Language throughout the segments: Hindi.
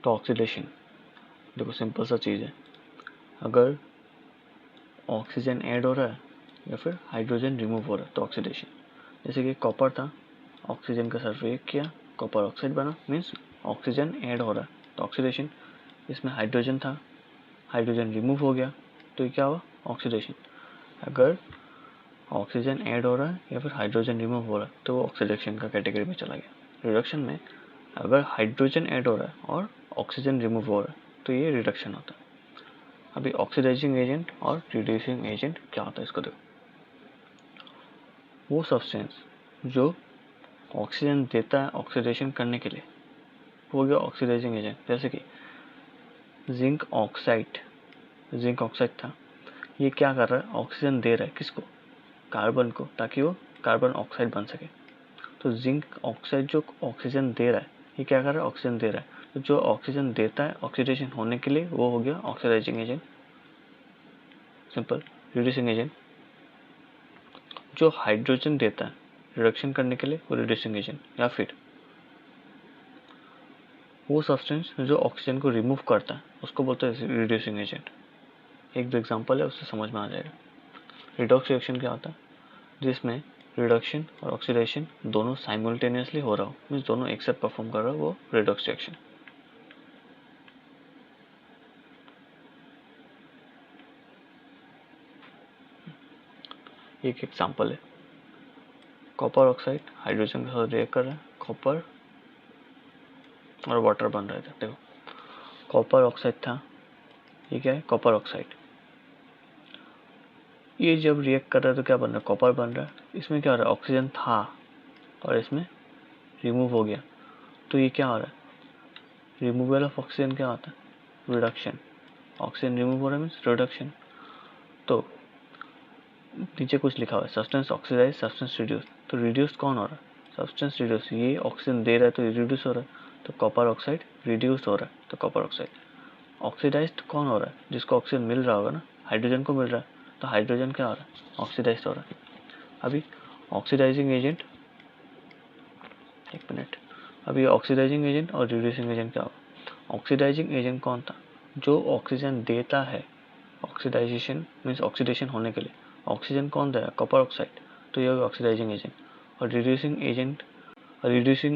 तो ऑक्सीडेशन, देखो सिंपल सा चीज़ है, अगर ऑक्सीजन ऐड हो रहा है या फिर हाइड्रोजन रिमूव हो रहा है तो ऑक्सीडेशन। जैसे कि कॉपर था, ऑक्सीजन का सल्फर रिएक्ट किया, कॉपर ऑक्साइड बना, मीन्स ऑक्सीजन ऐड हो रहा है तो ऑक्सीडेशन। इसमें हाइड्रोजन था, हाइड्रोजन रिमूव हो गया तो ये क्या हुआ, ऑक्सीडेशन। अगर ऑक्सीजन ऐड हो रहा है या फिर हाइड्रोजन रिमूव हो रहा है तो वो ऑक्सीडेशन का कैटेगरी में चला गया। रिडक्शन में अगर हाइड्रोजन ऐड हो रहा है और ऑक्सीजन रिमूव हो रहा है तो ये रिडक्शन होता है। अभी ऑक्सीडाइजिंग एजेंट और रिड्यूसिंग एजेंट क्या होता है इसको देखो। वो सब्सटेंस जो ऑक्सीजन देता है ऑक्सीडेशन करने के लिए वो हो गया ऑक्सीडाइजिंग एजेंट। जैसे कि जिंक ऑक्साइड था, ये क्या कर रहा है, ऑक्सीजन दे रहा है किसको, कार्बन को, ताकि वो कार्बन ऑक्साइड बन सके। तो जिंक ऑक्साइड जो ऑक्सीजन दे रहा है, ये क्या कर रहा है, ऑक्सीजन दे रहा है। तो जो ऑक्सीजन देता है ऑक्सीडेशन होने के लिए वो हो गया oxidising agent. Simple. Reducing agent जो हाइड्रोजन देता है रिडक्शन करने के लिए वो रिड्यूसिंग एजेंट। या फिर वो सब्सटेंस जो ऑक्सीजन को रिमूव करता है उसको बोलते हैं रिड्यूसिंग एजेंट। एक दो एग्जांपल है उससे समझ में आ जाएगा। रिडॉक्स रिएक्शन क्या होता है, जिसमें रिडक्शन और ऑक्सीडेशन दोनों साइमल्टेनियसली हो रहा हो, मीन्स दोनों एक साथ परफॉर्म कर रहा हो, वो रिडॉक्स रिएक्शन। एक एग्जांपल है, कॉपर ऑक्साइड हाइड्रोजन के साथ रिएक्ट कर रहा है, कॉपर और वाटर बन रहा है। देखो कॉपर ऑक्साइड था, ये क्या है, कॉपर ऑक्साइड। ये जब रिएक्ट कर रहा है तो क्या बन रहा है, कॉपर बन रहा है। इसमें क्या हो रहा है, ऑक्सीजन था और इसमें रिमूव हो गया तो ये क्या हो रहा है, रिमूवल ऑफ ऑक्सीजन क्या होता है, रिडक्शन। ऑक्सीजन रिमूव हो रहा है मीन्स रिडक्शन। तो नीचे कुछ लिखा हुआ है, सब्सटेंस ऑक्सीडाइज सब्सटेंस रिड्यूस। तो रिड्यूस कौन हो रहा है, सब्सटेंस रिड्यूस। ये ऑक्सीजन दे रहा है तो ये रिड्यूस हो रहा है, तो कॉपर ऑक्साइड रिड्यूस हो रहा है तो कॉपर ऑक्साइड। ऑक्सीडाइज्ड कौन हो रहा है, जिसको ऑक्सीजन मिल रहा होगा ना, हाइड्रोजन को मिल रहा है तो हाइड्रोजन क्या हो रहा है, ऑक्सीडाइज्ड हो रहा है। अभी ऑक्सीडाइजिंग एजेंट, एक मिनट, अभी ऑक्सीडाइजिंग एजेंट और रिड्यूसिंग एजेंट क्या होगा। ऑक्सीडाइजिंग एजेंट कौन था, जो ऑक्सीजन देता है ऑक्सीडाइजेशन मीन्स ऑक्सीडेशन होने के लिए। ऑक्सीजन कौन दे रहा है, कॉपर ऑक्साइड, तो ये होगा ऑक्सीडाइजिंग एजेंट। और रिड्यूसिंग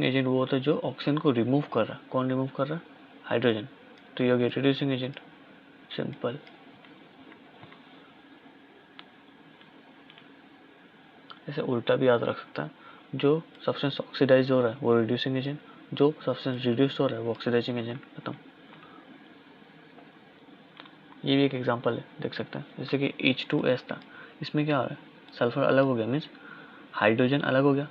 एजेंट वो होता है जो ऑक्सीजन को रिमूव कर रहा है, कौन रिमूव कर रहा है, हाइड्रोजन, तो ये हो गया रिड्यूसिंग एजेंट। सिंपल। ऐसे उल्टा भी याद रख सकता है, जो सब्सटेंस ऑक्सीडाइज हो रहा है वो रिड्यूसिंग एजेंट, जो सब्सटेंस रिड्यूस हो रहा है वो ऑक्सीडाइजिंग एजेंट। खत्म। ये भी एक एग्जांपल है, देख सकते हैं। जैसे कि H2S था, इसमें क्या हो रहा है, सल्फर अलग हो गया मीन्स हाइड्रोजन अलग हो गया।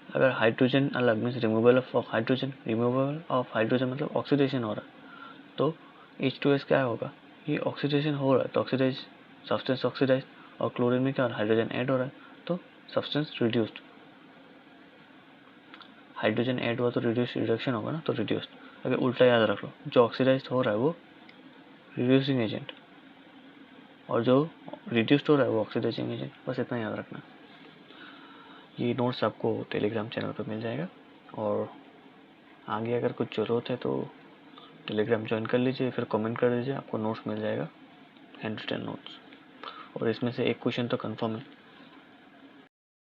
अगर हाइड्रोजन अलग means removal of hydrogen, removal of hydrogen मतलब ऑक्सीडेशन हो रहा है। तो H2S क्या होगा, ये ऑक्सीडेशन हो रहा है तो ऑक्सीडाइज, सब्सटेंस ऑक्सीडाइज। और क्लोरीन में क्या हो रहा है, हाइड्रोजन ऐड हो रहा है तो सब्सटेंस रिड्यूस्ड। हाइड्रोजन ऐड हुआ तो रिडक्शन होगा ना, तो रिड्यूस्ड। अगर उल्टा याद रख लो, जो ऑक्सीडाइज हो रहा है वो रिड्यूसिंग एजेंट और जो रिड्यूस्ड हो रहा है वो ऑक्सीडाइजिंग एजेंट। बस इतना याद रखना। ये नोट्स आपको टेलीग्राम चैनल पर मिल जाएगा, और आगे अगर कुछ ज़रूरत है तो टेलीग्राम ज्वाइन कर लीजिए, फिर कमेंट कर दीजिए, आपको नोट्स मिल जाएगा, हैंड रिटन नोट्स। और इसमें से एक क्वेश्चन तो कंफर्म है,